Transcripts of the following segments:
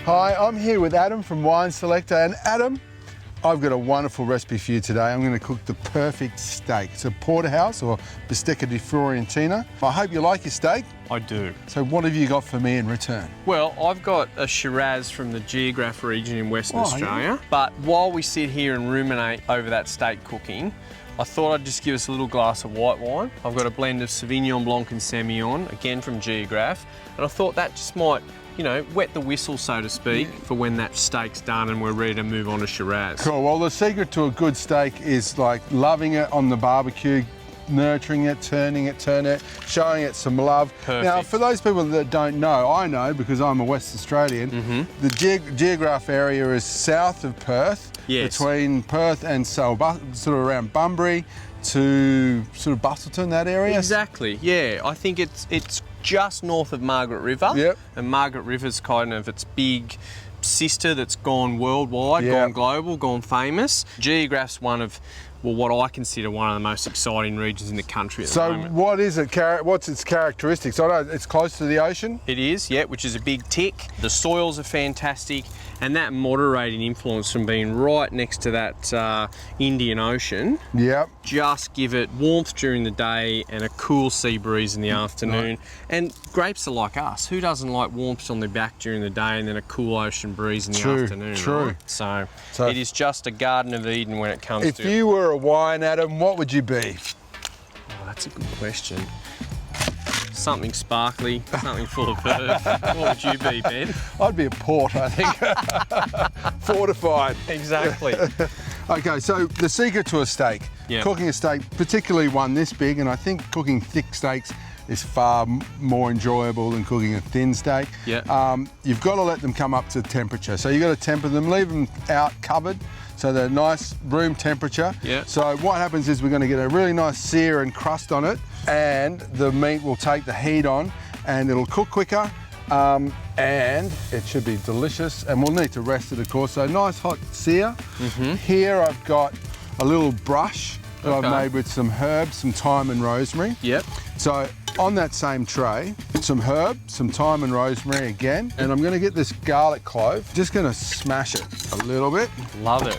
Hi, I'm here with Adam from Wine Selector, and Adam, I've got a wonderful recipe for you today. I'm going to cook the perfect steak. It's a porterhouse or bistecca di Fiorentina. I hope you like your steak. I do. So what have you got for me in return? Well, I've got a Shiraz from the Geograph region in Western Australia. Yeah. But while we sit here and ruminate over that steak cooking, I thought I'd just give us a little glass of white wine. I've got a blend of Sauvignon Blanc and Semillon, again from Geograph. And I thought that just might, you know, wet the whistle, so to speak, for when that steak's done and we're ready to move on to Shiraz. Cool. Well, the secret to a good steak is like loving it on the barbecue, nurturing it, turning it, showing it some love. Perfect. Now, for those people that don't know, I know because I'm a West Australian, the Geograph area is south of Perth, Yes. between Perth and sort of around Bunbury to sort of Bustleton, that area. Exactly, yeah. I think it's just north of Margaret River. Yep. And Margaret River's kind of its big sister that's gone worldwide, Yep. gone global, gone famous. Geograph's one of, well, what I consider one of the most exciting regions in the country at the So moment. what is it? What's its characteristics? I know it's close to the ocean. It is, yeah, which is a big tick. The soils are fantastic, and that moderating influence from being right next to that Indian Ocean Yep. just give it warmth during the day and a cool sea breeze in the afternoon. And grapes are like us. Who doesn't like warmth on their back during the day and then a cool ocean breeze in the True, afternoon? true. Right? So So- it is just a Garden of Eden when it comes If to... you were a wine, Adam, what would you be? Oh, that's a good question. Something sparkly, something full of verve. What would you be, Ben? I'd be a port, I think. Fortified. Exactly. Okay, so the secret to a steak. Yeah. Cooking a steak, particularly one this big, and I think cooking thick steaks is far more enjoyable than cooking a thin steak. Yeah. You've got to let them come up to temperature. So you've got to temper them, leave them out covered, so they're nice room temperature. Yeah. So what happens is we're going to get a really nice sear and crust on it, and the meat will take the heat on, and it'll cook quicker. And it should be delicious, and we'll need to rest it, of course. So nice hot sear. Here I've got a little brush that I've Okay. made with some herbs, some thyme and rosemary. Yep. So on that same tray, some herb, some thyme and rosemary again, and I'm going to get this garlic clove. Just going to smash it a little bit. Love it.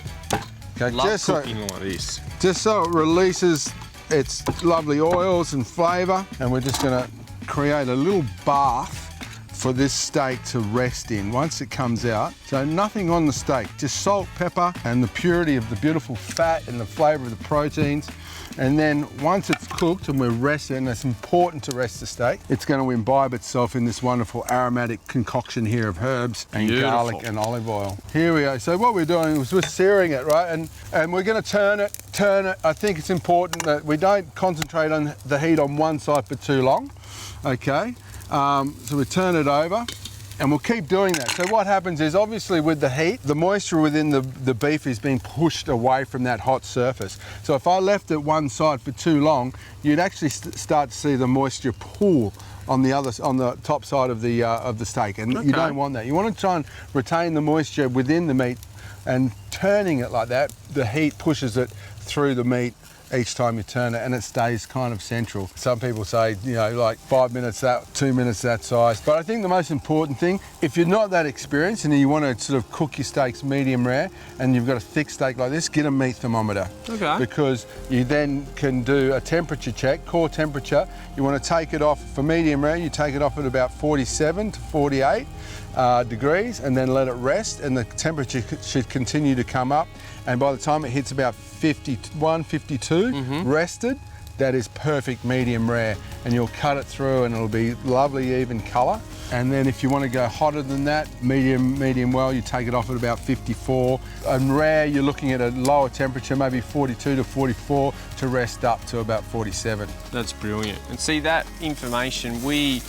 Okay, Love just so, cooking like this. just so it releases its lovely oils and flavour, and we're just going to create a little bath for this steak to rest in once it comes out. So nothing on the steak, just salt, pepper, and the purity of the beautiful fat and the flavour of the proteins. And then once it's cooked and we're rested, and it's important to rest the steak, it's going to imbibe itself in this wonderful aromatic concoction here of herbs and Beautiful. garlic and olive oil. Here we go. So what we're doing is we're searing it, right? And we're going to turn it. I think it's important that we don't concentrate on the heat on one side for too long, okay? So we turn it over, and we'll keep doing that. So what happens is, obviously with the heat, the moisture within the beef is being pushed away from that hot surface. So if I left it one side for too long, you'd actually start to see the moisture pool on the top side of the steak, and Okay. you don't want that. You want to try and retain the moisture within the meat, and turning it like that, the heat pushes it through the meat each time you turn it, and it stays kind of central. Some people say, you know, like 5 minutes that, 2 minutes that size. But I think the most important thing, if you're not that experienced and you want to sort of cook your steaks medium rare, and you've got a thick steak like this, get a meat thermometer. Okay. Because you then can do a temperature check, core temperature. You want to take it off, for medium rare, you take it off at about 47 to 48 degrees, and then let it rest, and the temperature should continue to come up. And by the time it hits about 51, 52, rested, that is perfect medium rare. And you'll cut it through and it'll be lovely even colour. And then if you want to go hotter than that, medium well, you take it off at about 54. And rare, you're looking at a lower temperature, maybe 42 to 44, to rest up to about 47. That's brilliant. And see, that information, we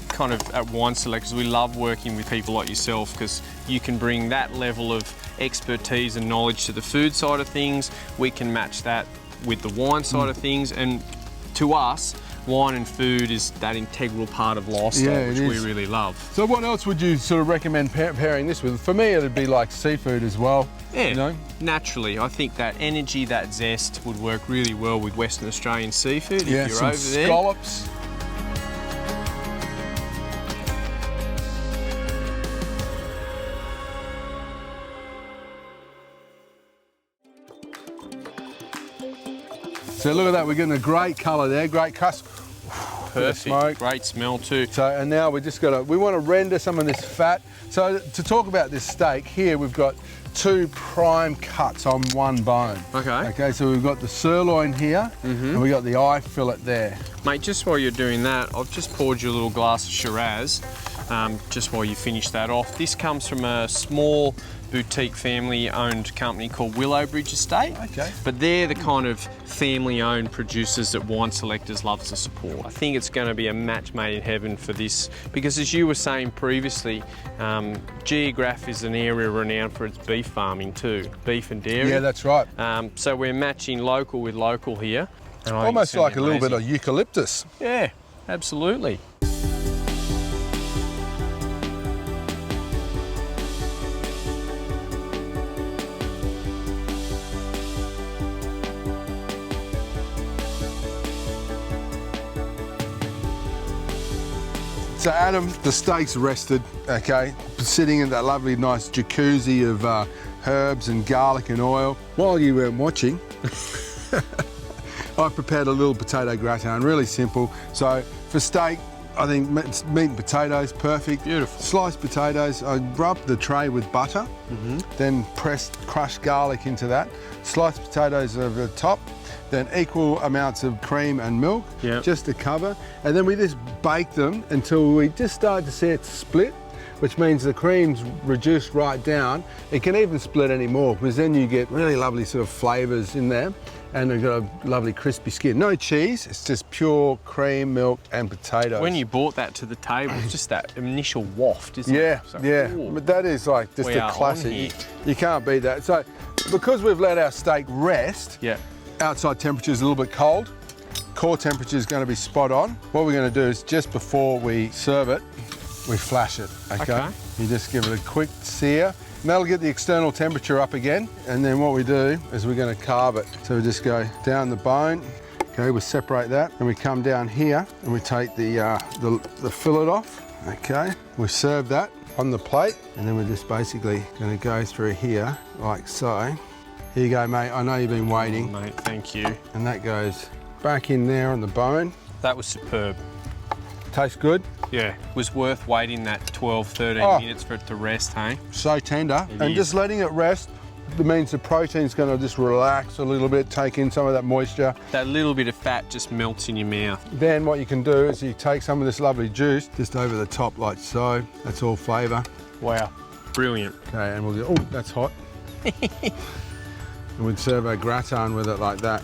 kind of, at Wine Selectors, we love working with people like yourself, because you can bring that level of expertise and knowledge to the food side of things. We can match that with the wine side of things, and to us, wine and food is that integral part of lifestyle, Yeah, it which we is. really love. So what else would you sort of recommend pairing this with? For me, it'd be like seafood as well. Yeah, You know? naturally, I think that energy, that zest would work really well with Western Australian seafood Yeah, if you're some over there. scallops. So look at that, we're getting a great colour there, great crust. Perfect. Smoke. Great smell too. So, and now we want to render some of this fat. So to talk about this steak, here we've got 2 prime cuts on one bone. Okay. Okay, so we've got the sirloin here, and we've got the eye fillet there. Mate, just while you're doing that, I've just poured you a little glass of Shiraz, just while you finish that off. This comes from a small boutique family-owned company called Willowbridge Estate. Okay. But they're the kind of family-owned producers that Wine Selectors loves to support. I think it's going to be a match made in heaven for this, because as you were saying previously, Geographe is an area renowned for its beef farming too, beef and dairy. Yeah, that's right. So we're matching local with local here. And I think Almost it's gonna like be a little bit amazing. of eucalyptus. Yeah, absolutely. So Adam, the steak's rested, okay, sitting in that lovely nice jacuzzi of herbs and garlic and oil. While you weren't watching, I prepared a little potato gratin, really simple. So for steak, I think meat and potatoes, perfect. Beautiful. Sliced potatoes, I rub the tray with butter, then press crushed garlic into that. Sliced potatoes over the top, then equal amounts of cream and milk, Yep. just to cover. And then we just bake them until we just start to see it split, which means the cream's reduced right down. It can even split anymore, because then you get really lovely sort of flavours in there, and they've got a lovely crispy skin. No cheese, it's just pure cream, milk and potatoes. When you brought that to the table, it's just that initial waft, isn't Yeah, it? So, yeah, ooh. but that is like just We are a on classic. here. You can't beat that. So because we've let our steak rest, Yeah. outside temperature is a little bit cold, core temperature is going to be spot on. What we're going to do is just before we serve it, we flash it, okay? Okay. You just give it a quick sear, and that'll get the external temperature up again, and then what we do is we're going to carve it. So we just go down the bone, okay, we separate that, and we come down here, and we take the fillet off, okay? We serve that on the plate, and then we're just basically going to go through here, like so. Here you go, mate, I know you've been waiting. Mate, thank you. And that goes back in there on the bone. That was superb. Tastes good, Yeah. It was worth waiting that 12, 13 Oh. minutes for it to rest, hey? so tender. It And is. just letting it rest, that means the protein's gonna just relax a little bit, take in some of that moisture. That little bit of fat just melts in your mouth. Then what you can do is you take some of this lovely juice just over the top like so. That's all flavour. Wow. Brilliant. Okay, and we'll go, oh, that's hot. And we'd serve our gratin with it like that.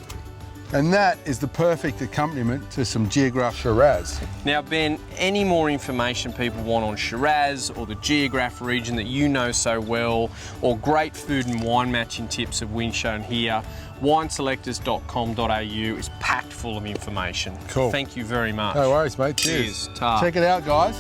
And that is the perfect accompaniment to some Geographe Shiraz. Now, Ben, any more information people want on Shiraz or the Geographe region that you know so well, or great food and wine matching tips have been shown here, wineselectors.com.au is packed full of information. Cool. Thank you very much. No worries, mate. Cheers. Cheers. Ta. Check it out, guys.